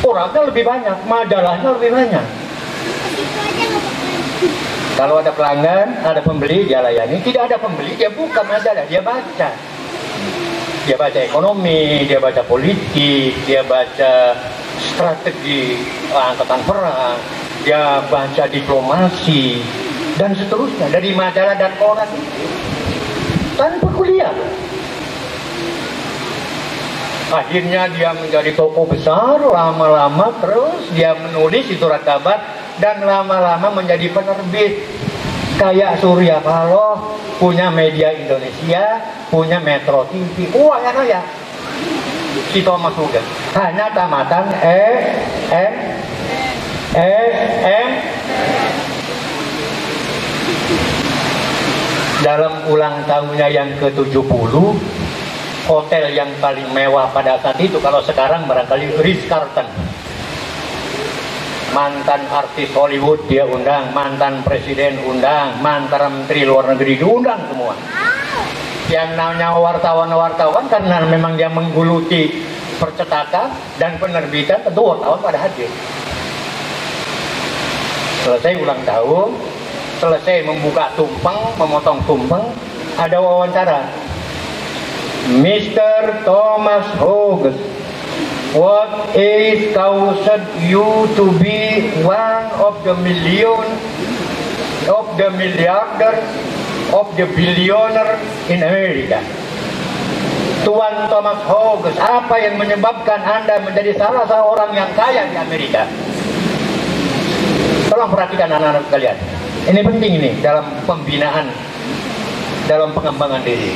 Orangnya lebih banyak, majalahnya lebih banyak. Kalau ada pelanggan, ada pembeli, dia layani. Tidak ada pembeli, dia buka majalah, dia baca. Dia baca ekonomi, dia baca politik, dia baca strategi angkatan perang, dia baca diplomasi, dan seterusnya dari majalah dan koran itu tanpa kuliah. Akhirnya dia menjadi tokoh besar, lama-lama terus dia menulis di surat kabar dan lama-lama menjadi penerbit. Kayak Surya Paloh punya Media Indonesia, punya Metro TV. Wah ya kaya. Si Thomas juga hanya tamatan SM. Dalam ulang tahunnya yang ke-70, hotel yang paling mewah pada saat itu, kalau sekarang barangkali Ritz-Carlton. Mantan artis Hollywood dia undang, mantan presiden undang, mantan menteri luar negeri diundang semua. Yang namanya wartawan karena memang dia menggeluti percetakan dan penerbitan, tentu wartawan pada hadir. Selesai ulang tahun, selesai membuka tumpeng, memotong tumpeng, ada wawancara. Mr. Thomas Hoges, what is caused you to be one of the million, of the milliarder, of the billionaire in America? Tuan Thomas Hoges, apa yang menyebabkan Anda menjadi salah seorang yang kaya di Amerika? Tolong perhatikan anak-anak sekalian. Ini penting ini dalam pembinaan, dalam pengembangan diri.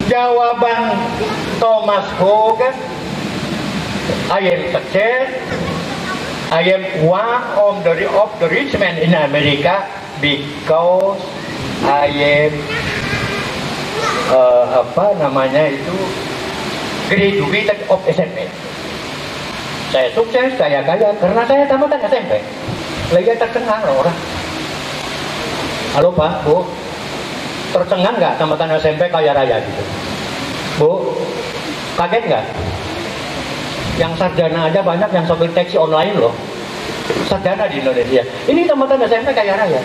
Jawaban Thomas Hoges, I am success, I am one of the rich men in America because I am graduated of SMP. Saya sukses, saya kaya karena saya tamatan SMP. Lagi tercengang loh orang. Halo Pak, Bu, tercengang nggak tamatan SMP kaya raya gitu? Bu, kaget nggak? Yang sarjana aja banyak yang sopir taksi online loh. Sarjana di Indonesia. Ini tamatan SMP kaya raya.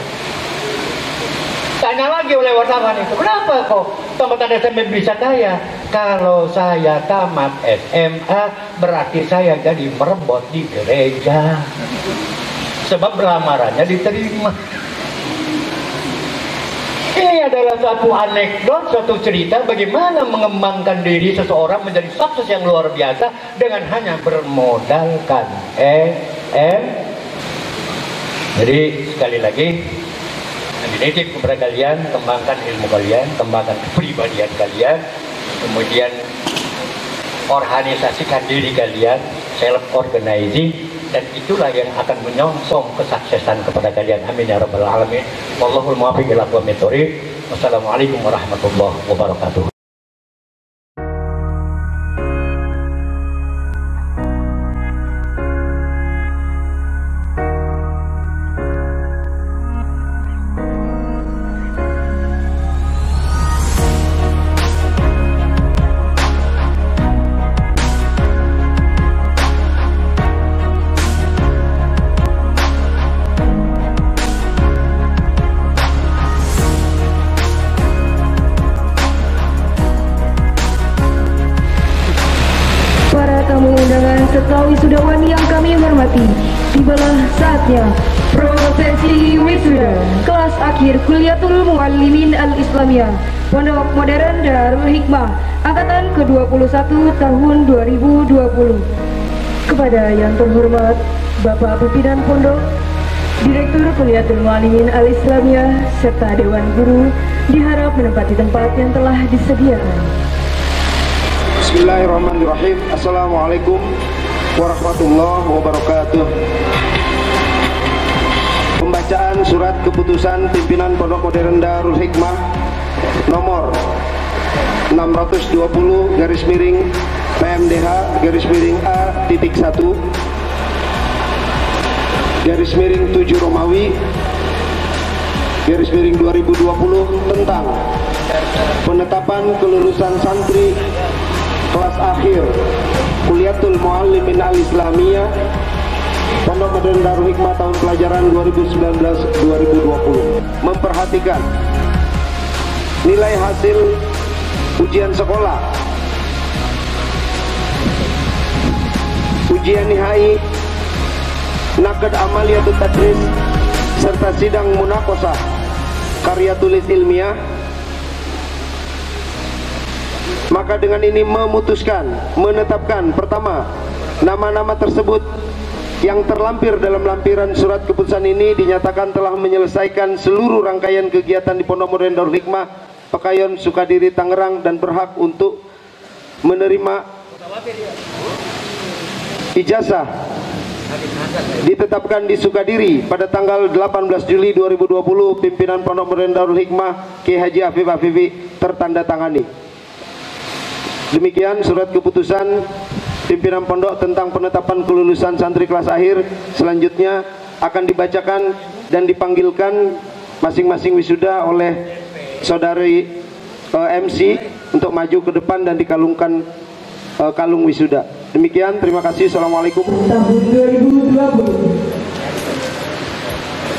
Tanya lagi oleh wartawan itu, kenapa kok tamatan SMP bisa kaya? Kalau saya tamat SMA, berarti saya jadi merebot di gereja. Sebab lamarannya diterima. Ini adalah satu anekdot, satu cerita bagaimana mengembangkan diri seseorang menjadi sukses yang luar biasa dengan hanya bermodalkan Jadi sekali lagi, nitip kepada kalian, kembangkan ilmu kalian, kembangkan kepribadian kalian, kemudian organisasikan diri kalian, self organizing, dan itulah yang akan menyongsong kesuksesan kepada kalian. Amin ya rabbal alamin. Wallahul muwaffiq ila aqwamit thoriq. Wassalamualaikum warahmatullahi wabarakatuh. tibalah saatnya prosesi wisuda kelas akhir Kuliatul Muallimin Al-Islamiyah Pondok Modern Darul Hikmah angkatan ke-21 tahun 2020. Kepada yang terhormat Bapak Pimpinan Pondok, Direktur Kuliatul Muallimin Al-Islamiyah serta Dewan Guru diharap menempati tempat yang telah disediakan. Bismillahirrahmanirrahim. Assalamualaikum warahmatullahi wabarakatuh. Pembacaan surat keputusan pimpinan Pondok Modern Darul Hikmah nomor 620 PMDH A.1 7 Romawi 2020 tentang penetapan kelulusan santri kelas akhir Kuliatul Muallimin Al-Islamiyah Pondok Modern Darul Hikmah tahun pelajaran 2019-2020. Memperhatikan nilai hasil ujian sekolah, ujian nihai, nakad amaliyatut tadris, serta sidang munakosah karya tulis ilmiah. Maka dengan ini menetapkan pertama, nama-nama tersebut yang terlampir dalam lampiran surat keputusan ini dinyatakan telah menyelesaikan seluruh rangkaian kegiatan di Pondok Modern Darul Hikmah Pekayon Sukadiri Tangerang dan berhak untuk menerima ijazah ditetapkan di Sukadiri pada tanggal 18 Juli 2020. Pimpinan Pondok Modern Darul Hikmah Ki Haji Afif Afifi tertanda tangani. Demikian surat keputusan pimpinan pondok tentang penetapan kelulusan santri kelas akhir. Selanjutnya akan dibacakan dan dipanggilkan masing-masing wisuda oleh saudari MC untuk maju ke depan dan dikalungkan kalung wisuda. Demikian, terima kasih. Assalamualaikum. Tahun 2020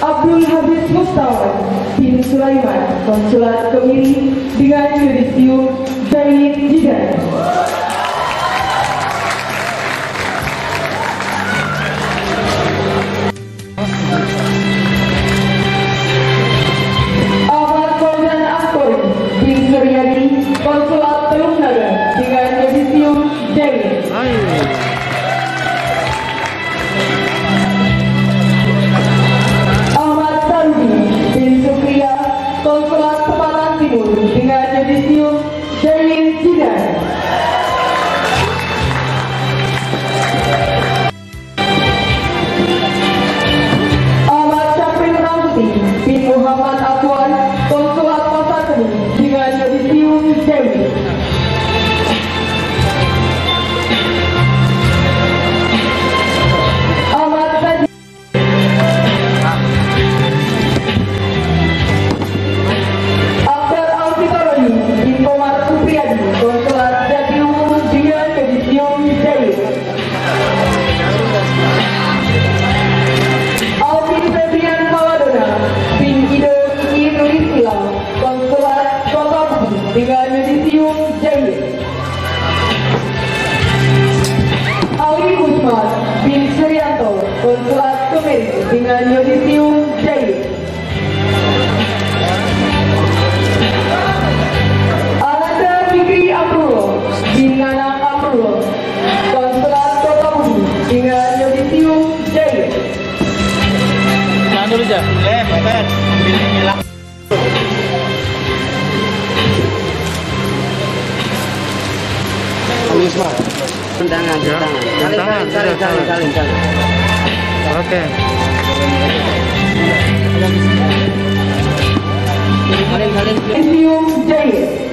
Abdul Habib Mustafa bin Sulaiman, Konsulat Kemiri dengan yudisium Zaid Jidan. Ahmad Fauzan Aktori bin Suryadi, Konsulat Teluk Naga dengan yudisium Zaid. Konsulat Semarang Timur dengan yudisium Zaid Jidan. Ahmad Syafrin Ramzi bin Muhammad Afwan, Konsulat Pasar Kemis dengan yudisium Zaid. Ahmad Sajid Konsulat Jatiluhur dengan yudisium Zaid. Alvin Febrian Maladona bin Idul Islam, Konsulat Kota Bumi dengan yudisium Zaid. Ali Usman bin Suryanto, Konsulat Kemiri dengan yudisium Zaid. Fikri Abdullah bin Nanang Abdullah, Konsulat Kota Bumi dengan yudisium Zaid. Jangan dulu aja. Betul. Bismillah. Alisma. Tangan. Oke. Yudisium Zaid.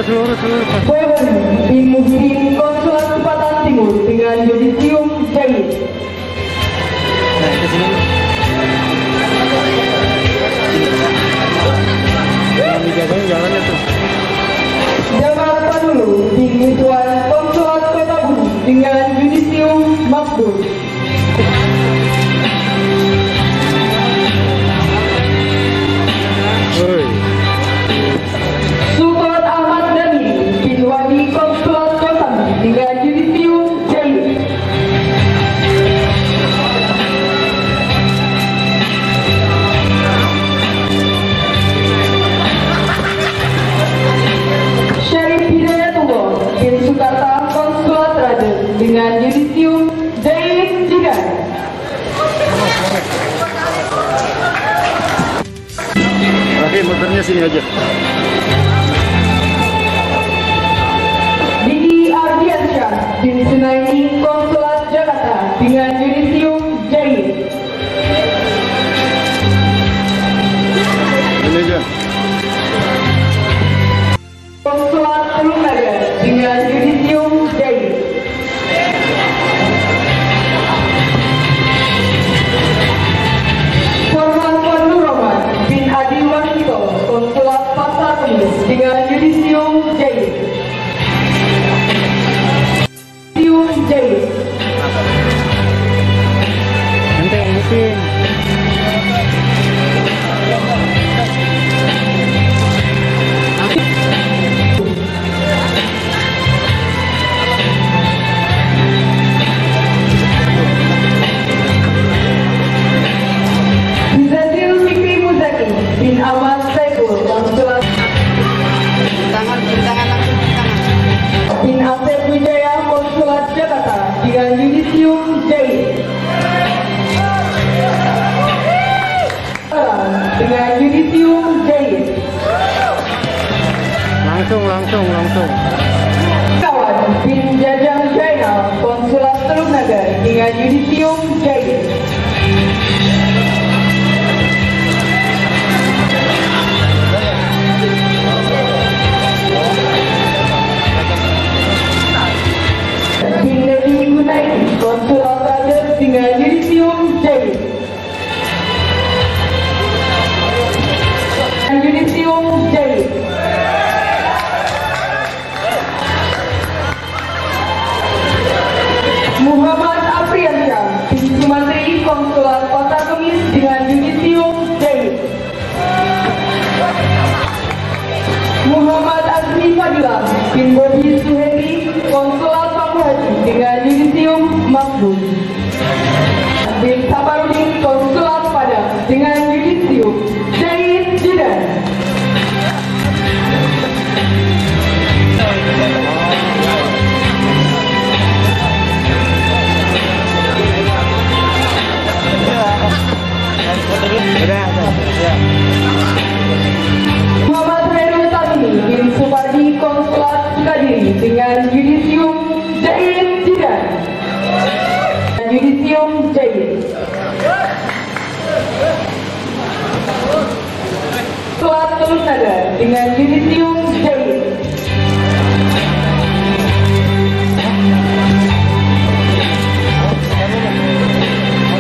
Lurus. Bowen bin Muhyiddin, Konsulat Kupatan Timur dengan yudisium Zaid. Nah, ke sini. Mahfud. Sultan Ahmad Dhani bin Wali Konsulat Kosambi dengan Yudisium Jahit. Syarif Hidayatullah bin Sukarta Konsulat Raden dengan Yudisium Jahit juga. Oke, motornya sini aja. Didi Ardiansyah bin Sunaini Konsulat Jakarta dengan Yudisium Jahit. Ini aja. Konsulat Telungaga dengan Yudisium Jahit. Forman Nur Rahman bin Adi Wasito Konsulat Pasar Kemis dengan Yudisium Jahit. Yudisium Jahit. Nanti mungkin. Muzadil Fikri Muzaki bin Ahmad Saiful Konsulat bin Asep Wijaya Konsulat Jakarta dengan Yudisium Jahit. Dengan Yudisium Jahit. Langsung. Kawan bin Jajang Jainal Konsulat Telungaga dengan Yudisium Jahit. Bin Dedi Gunaidi Konsulat Raden dengan Yudisium Jahit. Yudisium Jahit. Muhammad Afriansyah bin Sumantri Konsulat Pasar Kemis dengan Yudisium Jahit. Muhammad Azmi Fadilah bin Bodi Suheri Konsulat Pamuhaji dengan Yudisium Mahfud. Bin Saparudin Konsulat Padang dengan Yudisium Jahit juga. Muhammad Khairul Tamimi bin Supardi Konsulat Sukadiri dengan Yudisium Jahit juga. Yudisium Jahit. Konsulat Telungaga dengan Yudisium Jahit.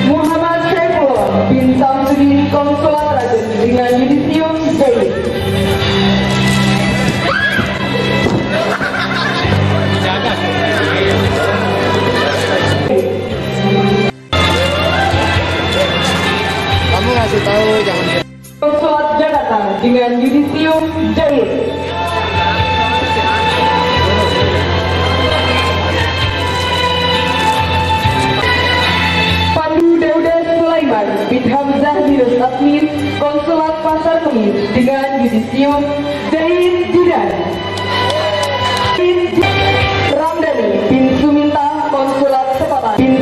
Muhammad Syaifullah bin Samsudin Konsulat Raden dengan Yudisium Jahit. Kamu ngasih tahu jangan. Konsulat Jakarta dengan Yudisium Jahit. Pandu Dauda Sulaiman bin Hamzah Dirus Admin Konsulat Pasar Kemis dengan Yudisium Jahit juga. Ramdhani bin Suminta Konsulat Sepatan bin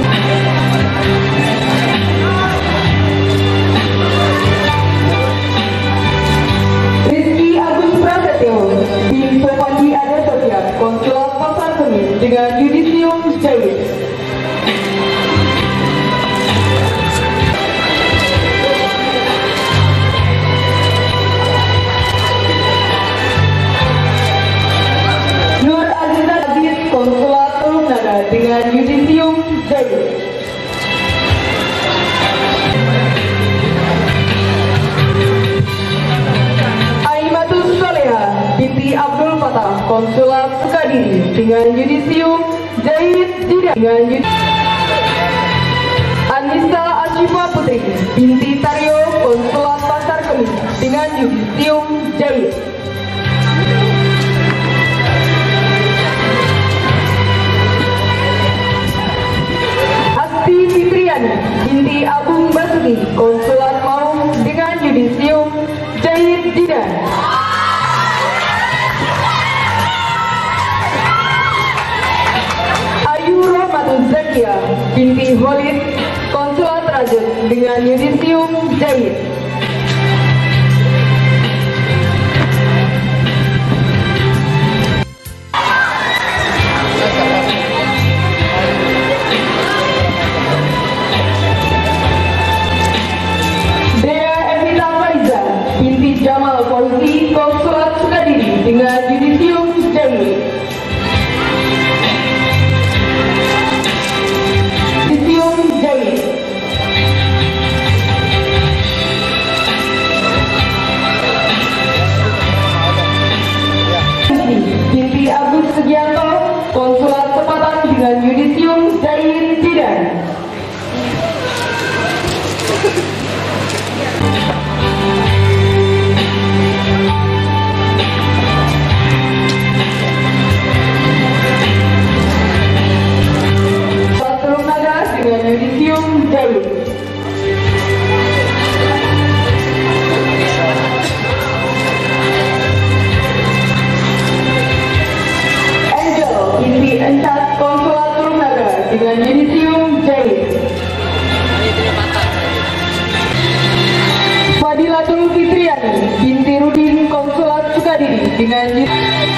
Rizky Agus Prasetyo bin Sopandi Ada Sosial Konsulat Pasar Kemis dengan Yudisium Jahit. Nur Azizah Aziz Konsulat Telungaga dengan Yudisium Jahit. Aimatus Soleha binti Abdul Fatah Konsulat Sukadiri dengan Yudisium Jahit juga. Dengan binti Agung Basuki, Konsulat Maung dengan yudisium Jahid Jidan. Ayu Rahmatul Zakia binti Holid, Konsulat Rajut dengan yudisium Jahid. Jamal Polisi, Konsulat Sukadiri dengan yudisium Jahid. Yudisium Jahid. Binti Agus Sugianto, Konsulat Sepatan dengan yudisium Jahid Jidan. Dengan yudisium Jahid. Angel binti Encat, Konsulat Turunnaga dengan yudisium Jahid. Fadilatul Fitriani binti Rudin, Konsulat Sukadiri dengan yudisium.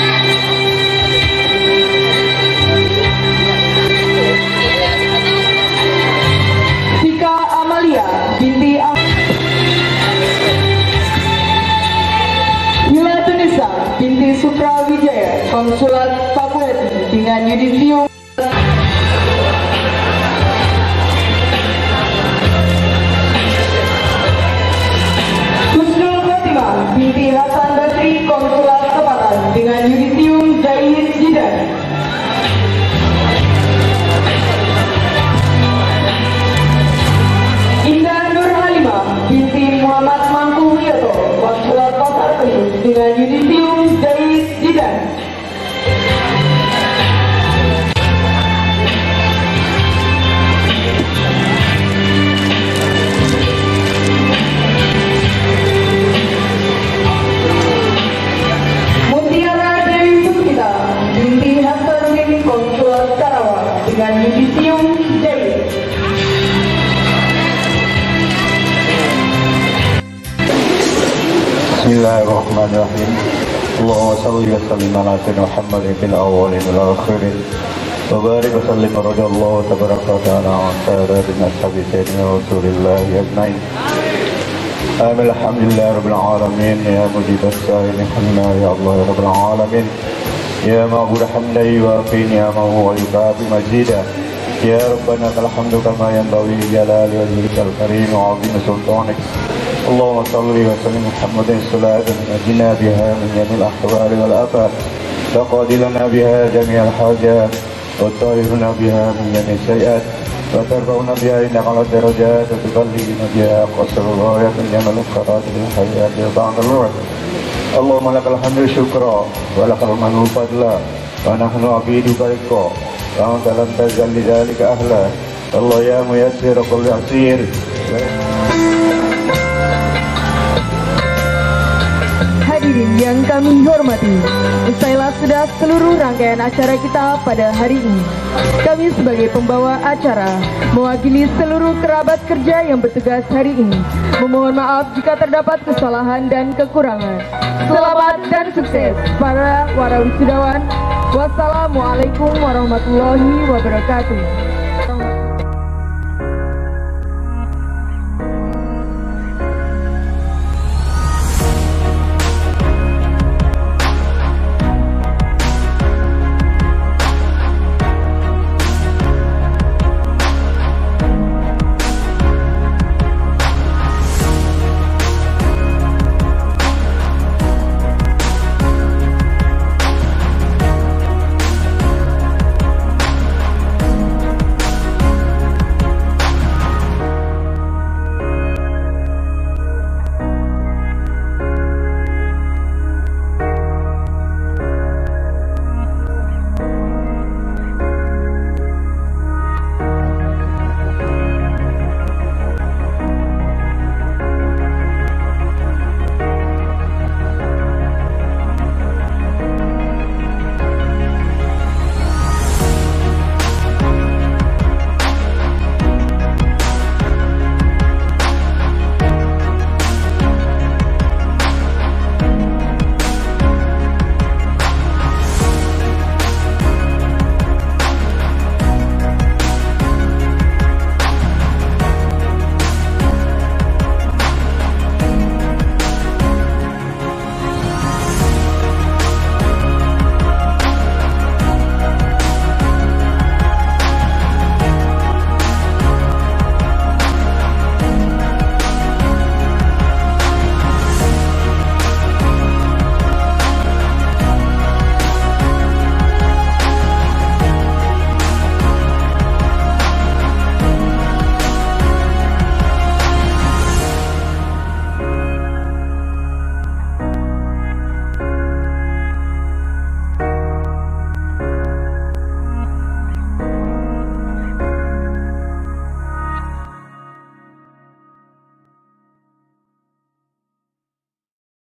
Binti Hila Tunisa binti Supra Wijaya, Konsulat Pakuweti dengan yudisium. Husnul Khotimah binti Hasan Basri, Konsulat Sepatan dengan yudisium Jahid Jidan. Binti Muhammad Mangku Wiyoto, Konsulat Pasar Kemis dengan yudisium Jahid Jidan. Mutiara Dewi Puspita binti Hasanuddin, Konsulat Karawang dengan yudisium Jahid. Bismillahirrahmanirrahim. Allahumma salli wa sallim ala sayyidina Muhammadin fil awwalin wal akhirin. Wa barik wa sallim radhiyallahu tabaraka wa ta'ala an sayyidina ashabi sayyidina Rasulillah ajmain. Alhamdulillah rabbil alamin ya mujib as-sa'ilin hamna ya Allah ya rabbil alamin. Ya ma'bud hamdai wa qini ya wa yukafi majida. Ya Rabbana lakal hamdu kama yanbaghi li jalali wajhikal karim wa 'azimi sultanik. اللهم صل وسلم محمد صلاة نجنا بها من جميع الأحوال والآفات تقضي لنا بها جميع الحاجات وتطهرنا بها من جميع السيئات وترفعنا بها إنك على الدرجات وتبلغنا بها قصر الغاية من جميع الخيرات بالحياة وبعد الموت. اللهم لك الحمد شكرا ولك المنن فضلا ونحن عبيدك رقا وأنت لم تزل لذلك أهلا. الله يا ميسر كل عسير. Hadirin yang kami hormati, usailah sudah seluruh rangkaian acara kita pada hari ini. Kami sebagai pembawa acara, mewakili seluruh kerabat kerja yang bertugas hari ini, memohon maaf jika terdapat kesalahan dan kekurangan. Selamat dan sukses para wisudawan. Wassalamualaikum warahmatullahi wabarakatuh.